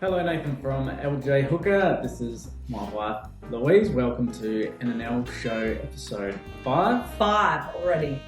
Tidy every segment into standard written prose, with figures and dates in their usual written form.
Hello, Nathan from LJ Hooker. This is my wife Louise. Welcome to NNL Show episode 5. 5 already.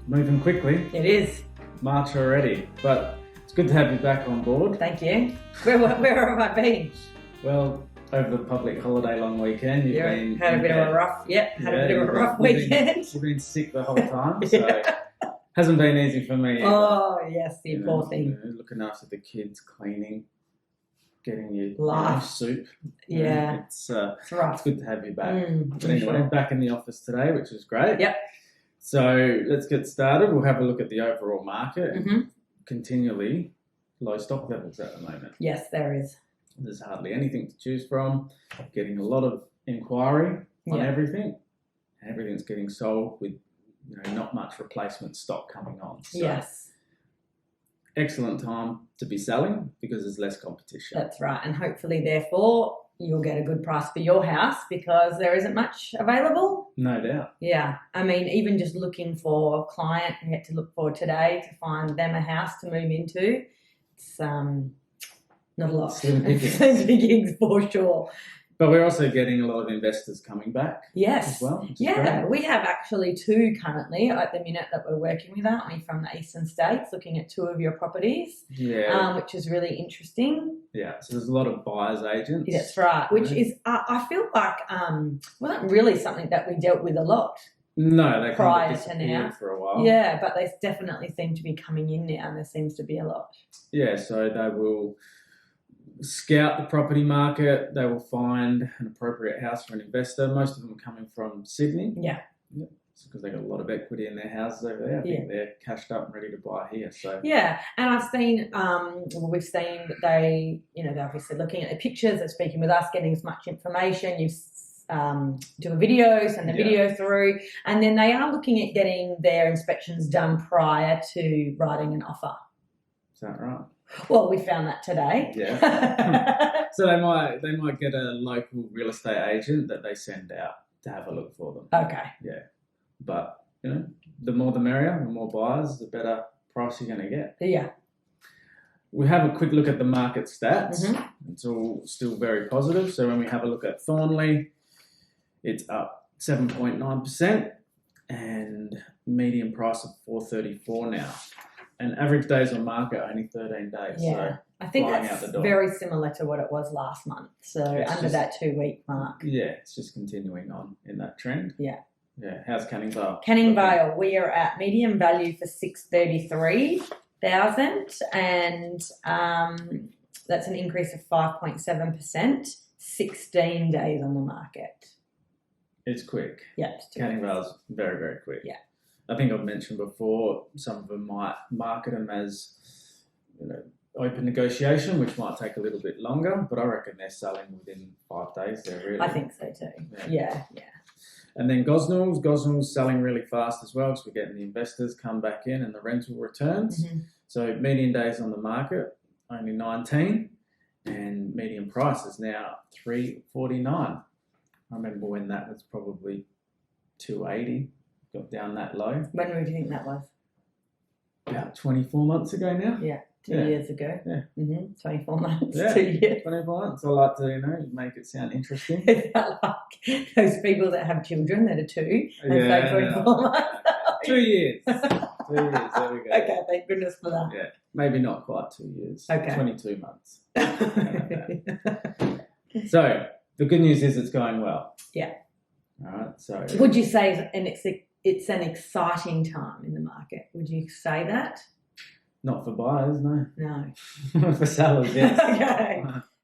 Moving quickly, It is. March already, but it's good to have you back on board. Thank you. Where have I been? Well, over the public holiday long weekend, you've been had a bit of a rough weekend. You've been sick the whole time, so hasn't been easy for me. Oh yes, the poor thing. Looking after the kids, cleaning, getting your Life. soup. Yeah, It's rough. good to have you back. But for anyway, sure. back in the office today, which is great. Yep. So let's get started. We'll have a look at the overall market. hmm Continually low stock levels at the moment. Yes, there is. There's hardly anything to choose from. Getting a lot of inquiry on Yeah. everything. Everything's getting sold with not much replacement stock coming on. So Yes, excellent time to be selling because there's less competition. that's right. And hopefully, therefore, you'll get a good price for your house because there isn't much available. No doubt. Yeah, I mean, even just looking for a client we had to look for today to find them a house to move into, it's not a lot. Slim pickings. Slim pickings for sure. But we're also getting a lot of investors coming back Yes. as well. Which is Yeah, great. we have actually 2 currently at the minute that we're working with, aren't we, from the eastern states, looking at 2 of your properties, Yeah. which is really interesting. Yeah. So there's a lot of buyers agents. That's right, which is, I feel like, wasn't really something that we dealt with a lot. No, they prior kind of to disappeared now. for a while. Yeah, but they definitely seem to be coming in now, and there seems to be a lot. Yeah, so they will scout the property market. They will find an appropriate house for an investor. Most of them are coming from Sydney. Yeah. It's because they've got a lot of equity in their houses over there. I think they're cashed up and ready to buy here. So Yeah, and I've seen, we've seen that they're obviously looking at the pictures, they're speaking with us, getting as much information. You do a video, send the video through, and then they are looking at getting their inspections done prior to writing an offer. is that right? Well, we found that today. Yeah. So they might get a local real estate agent that they send out to have a look for them. Okay. Yeah. But the more the merrier, the more buyers, the better price you're going to get. Yeah. We have a quick look at the market stats. Mhm. It's all still very positive. So when we have a look at Thornley, it's up 7.9% and median price of 434 now. And average days on market only 13 days. Yeah. I think flying out that's the door. very similar to what it was last month. So It's under just- that 2-week mark. So yeah, it's just continuing on in that trend. Yeah. Yeah. How's Canning Vale? Canning Vale, we are at median value for 633,000, and that's an increase of 5.7%. 16 days on the market. It's quick. Yeah, it's too Canning quick. Vale's very, very quick. Yeah. I think I've mentioned before, some of them might market them as open negotiation, which might take a little bit longer, but I reckon they're selling within 5 days. They're really. I think so too. Yeah. And then Gosnell's selling really fast as well because we're getting the investors come back in and the rental returns. Mhm. So median days on the market, only 19, and median price is now 349. I remember when that was probably 280, got down that low. When would you think that was? About 24 months ago now. Yeah, 2 Yeah. years ago. Yeah. 24 months. Yeah. 2 years. 24 months. I like to, make it sound interesting. Like those people that have children that are 2 and Yeah. say 24 months. 2 years. 2 years, there we go. Okay, thank goodness for that. Yeah, maybe not quite 2 years. Okay. 22 months. So the good news is it's going well. Yeah. All right. So Would you say it's an exciting time in the market? Would you say that? not for buyers, no. No. For sellers, yes. Okay.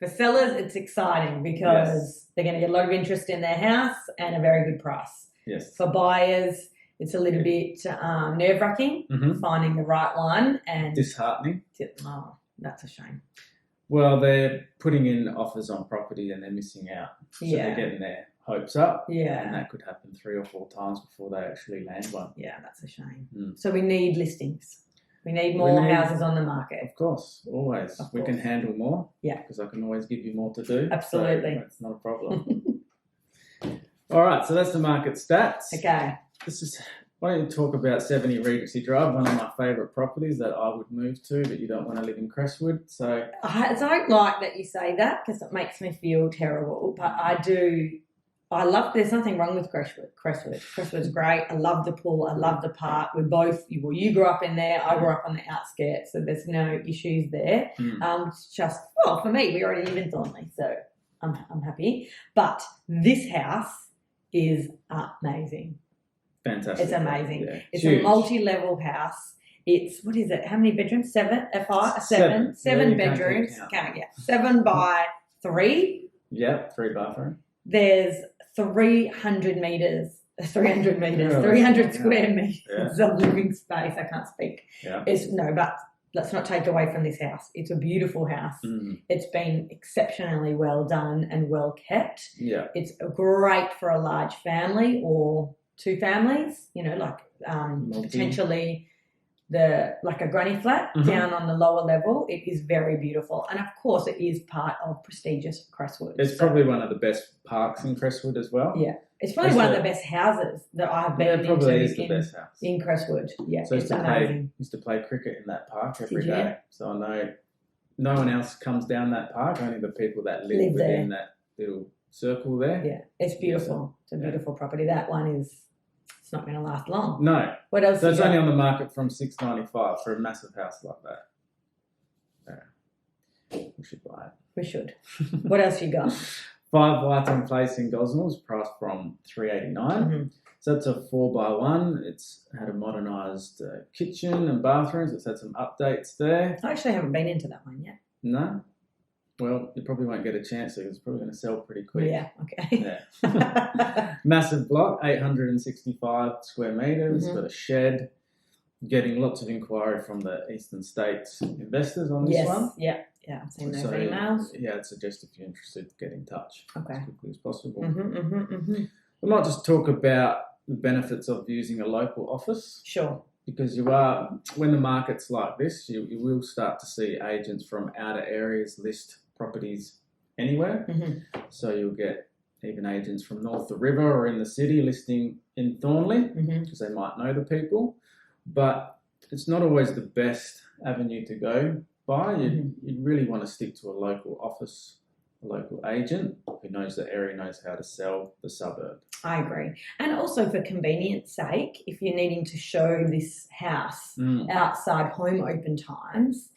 For sellers, it's exciting because they're going to get a lot of interest in their house and a very good price. Yes. For buyers, it's a little bit nerve-wracking Mhm. finding the right one, and Disheartening. that's a shame. Well, they're putting in offers on property and they're missing out. So Yeah. they're getting their hopes up. And Yeah. that could happen 3 or 4 times before they actually land one. Yeah, that's a shame. Mm. So we need listings. We need more need- houses on the market. Of course, always. Of We can course. handle more. Yeah. Because I can always give you more to do. Absolutely. So that's not a problem. All right, so that's the market stats. Okay. This is Why don't you talk about 70 Regency Drive, one of my favourite properties that I would move to, but you don't want to live in Crestwood. So I don't like that you say that because it makes me feel terrible, but I do. I love. There's nothing wrong with Crestwood's great. I love the pool. I love the park. We both. Well, you grew up in there. I grew up on the outskirts, so there's no issues there. It's just for me, we already live in Thornley, so I'm happy. But this house is amazing. fantastic. It's amazing. Yeah. It's Huge. a multi-level house. It's, what is it? How many bedrooms? Seven? Seven. Seven Yeah, you can't bedrooms. count. Can't get 7 by 3. Yeah, 3 bathroom. There's 300 meters, 300 meters, Yeah, 300 yeah. square meters Yeah. of living space. I can't speak. Yeah. But let's not take away from this house. It's a beautiful house. Mm. It's been exceptionally well done and well kept. Yeah. It's great for a large family or 2 families, like Multi. potentially like a granny flat Mhm. down on the lower level. It is very beautiful. And of course it is part of prestigious Crestwood. It's probably one of the best parks in Crestwood as well. Yeah. It's probably It's one of the- the best houses that I've been Yeah, it probably into is the in, best house. in Crestwood. Yeah, So I it's used amazing. to play cricket in that park every Did you? day. So I know no one else comes down that park, only the people that live Live there. within that little circle there. Yeah, it's beautiful. It's a Yeah. beautiful property. That one it's not going to last long. No, What else? so you it's got? only on the market from $695 for a massive house like that. Yeah. We should buy We should. it. What else you got? 5 Whiting Place in Gosnell is priced from $389. Mhm. So it's a 4x1. It's had a modernised kitchen and bathrooms. It's had some updates there. I actually haven't been into that one yet. No? Well, you probably won't get a chance to because it's probably going to sell pretty quick. Yeah, okay. Yeah. Massive block, 865 square metres, Mhm. got a shed. Getting lots of inquiry from the Eastern States investors on this Yes, one. yeah, I've seen those So, emails. yeah, I'd suggest if you're interested, get in touch Okay. as quickly as possible. We might just talk about the benefits of using a local office Sure. because when the market's like this, you will start to see agents from outer areas list properties anywhere. Mhm. So you'll get even agents from north the river or in the city listing in Thornley Mhm. because they might know the people. But it's not always the best avenue to go by. You really want to stick to a local office, a local agent who knows the area, knows how to sell the suburb. I agree. And also for convenience sake, if you're needing to show this house outside home open times,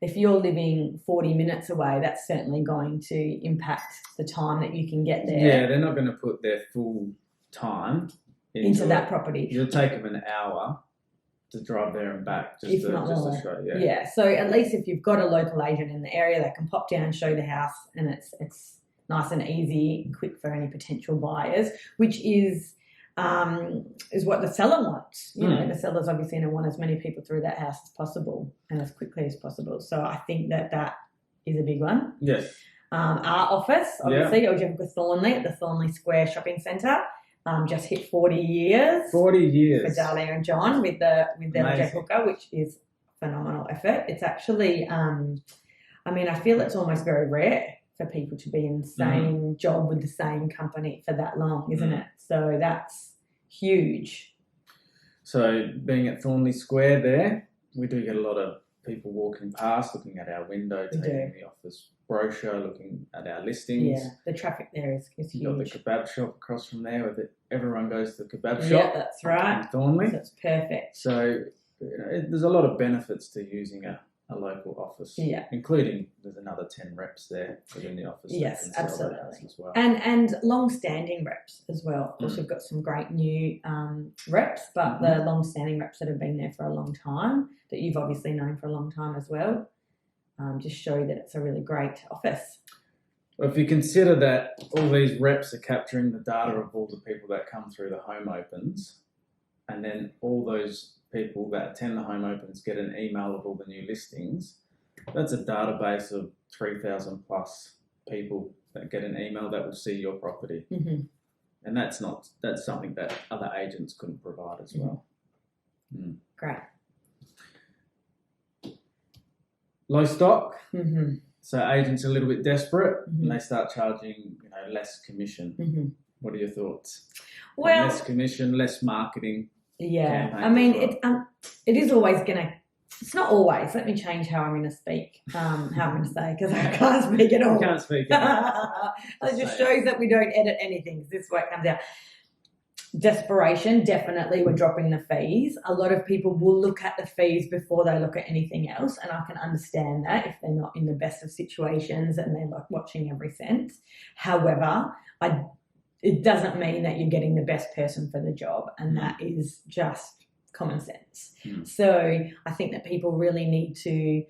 if you're living 40 minutes away, that's certainly going to impact the time that you can get there Yeah, they're not going to put their full time into that it. property. It'll take them an hour to drive there and back just If to not more. show. Yeah. So at least if you've got a local agent in the area, they can pop down, show the house, and it's nice and easy, quick for any potential buyers, which is what the seller wants. The seller's obviously going to want as many people through that house as possible and as quickly as possible. So I think that is a big one. Yes. Our office, obviously, Ojimbka Thornley at the Thornley Square Shopping Centre, just hit 40 years. 40 years. For Dahlia and John with the LJ Amazing. Hooker, which is phenomenal effort. It's actually, I feel it's almost very rare for people to be in the same job with the same company for that long, isn't it? So that's huge. So being at Thornley Square there, we do get a lot of people walking past, looking at our window, We taking the office brochure, looking at our listings. Yeah, the traffic there is You've got huge. the kebab shop across from there where everyone goes to the kebab Yeah, shop that's right. in Thornley. That's perfect. So there's a lot of benefits to using a local office, Yeah. including there's another 10 reps there within the office. that Yes, can sell the absolutely. house as well. And long-standing reps as well. Of course, we've got some great new reps, but the long-standing reps that have been there for a long time, that you've obviously known for a long time as well, just show that it's a really great office. Well, if you consider that all these reps are capturing the data of all the people that come through the home opens, and then all those people that attend the home opens get an email of all the new listings, that's a database of 3,000 plus people that get an email that will see your property. Mm-hmm. And that's something that other agents couldn't provide as well. Great. Low stock, Mm-hmm. so agents are a little bit desperate Mhm. and they start charging less commission. Mm-hmm. What are your thoughts? Well, Less commission, less marketing. Yeah, campaigns I mean, as well. it is always gonna. It's not always. Let me change how I'm going to speak. How I'm going to say, because I can't speak at all. I can't speak. It just shows that we don't edit anything. 'Cause this is what comes out. Desperation, definitely. We're dropping the fees. A lot of people will look at the fees before they look at anything else, and I can understand that if they're not in the best of situations and they're like watching every cent. However, it doesn't mean that you're getting the best person for the job, and that is just common sense. So I think that people really need to,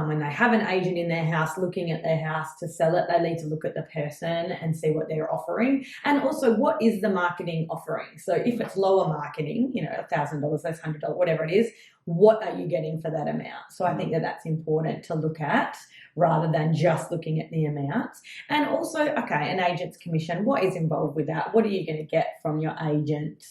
when they have an agent in their house looking at their house to sell it, they need to look at the person and see what they're offering, and also what is the marketing offering. So if it's lower marketing, $1,000, that's $100, whatever it is, what are you getting for that amount? So I think that that's important to look at rather than just looking at the amounts. And also, okay, an agent's commission, what is involved with that? What are you going to get from your agent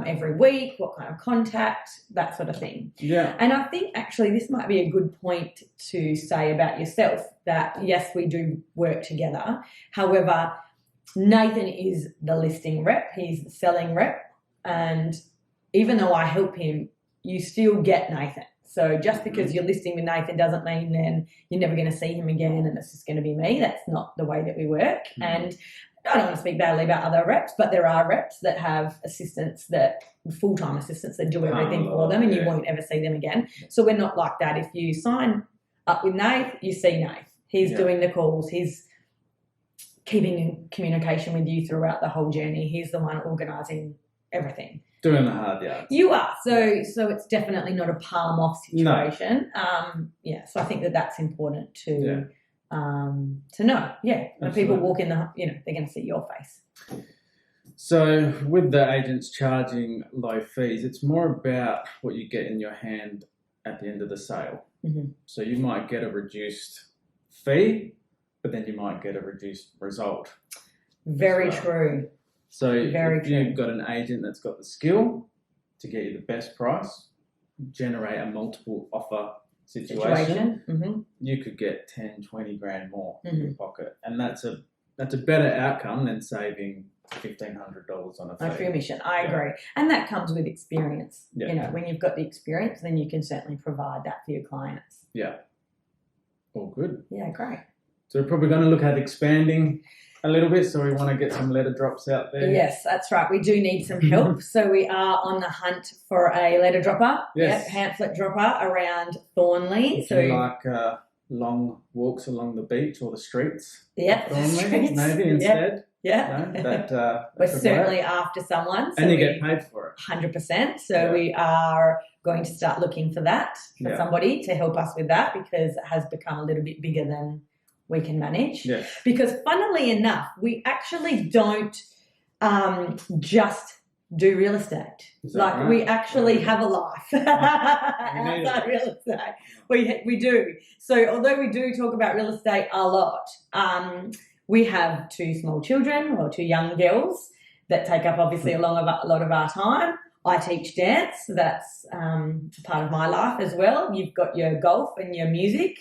every week? What kind of contact? That sort of thing. Yeah. And I think actually this might be a good point to say about yourself that yes, we do work together. However, Nathan is the listing rep, he's the selling rep, and even though I help him, you still get Nathan. So just because you're listing with Nathan doesn't mean then you're never going to see him again and it's just going to be me. That's not the way that we work. And I don't want to speak badly about other reps, but there are reps that have full-time assistants that do everything for them, and you won't ever see them again. So we're not like that. If you sign up with Nath, you see Nath. He's doing the calls. He's keeping in communication with you throughout the whole journey. He's the one organising everything. Doing the hard yards. You are. So it's definitely not a palm off situation. No. So I think that that's important to know. Yeah. When people walk in they're going to see your face. So with the agents charging low fees, it's more about what you get in your hand at the end of the sale. Mm-hmm. So you might get a reduced fee, but then you might get a reduced result. Very true. So if you've got an agent that's got the skill to get you the best price, generate a multiple offer situation. You could get 10, 20 grand more in your pocket. And that's a better outcome than saving $1,500 on a fee. On commission. I agree. And that comes with experience. Yeah. When you've got the experience, then you can certainly provide that for your clients. Yeah. All good. Yeah, great. So we're probably going to look at expanding a little bit, so we want to get some letter drops out there. Yes, that's right. We do need some help. So we are on the hunt for a letter dropper, pamphlet dropper around Thornley. If you like long walks along the beach or the streets. Yeah, Thornley, maybe instead. Yeah. We're certainly after someone. So and you get paid for it. 100%. So we are going to start looking for that, for somebody to help us with that, because it has become a little bit bigger than we can manage. Yeah. Because funnily enough, we actually don't just do real estate. Right? We actually have a life outside real estate. We do. So although we do talk about real estate a lot, we have 2 small children, or 2 young girls, that take up obviously a lot of our time. I teach dance, so that's part of my life as well. You've got your golf and your music,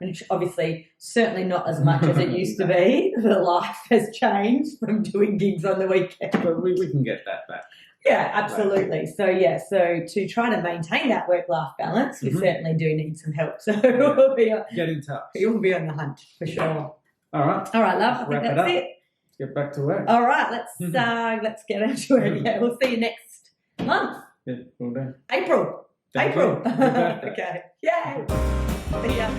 which obviously certainly not as much as it used to be. The life has changed from doing gigs on the weekend. But we can get that back. Yeah, absolutely. So to try to maintain that work-life balance, we certainly do need some help. So we'll be get in touch. You'll be on the hunt for sure. All right, love. I think that's it. Let's get back to work. All right, let's get into it. Yeah, we'll see you next month. Yeah, all day. April. Thank you. Okay. Yay. See ya.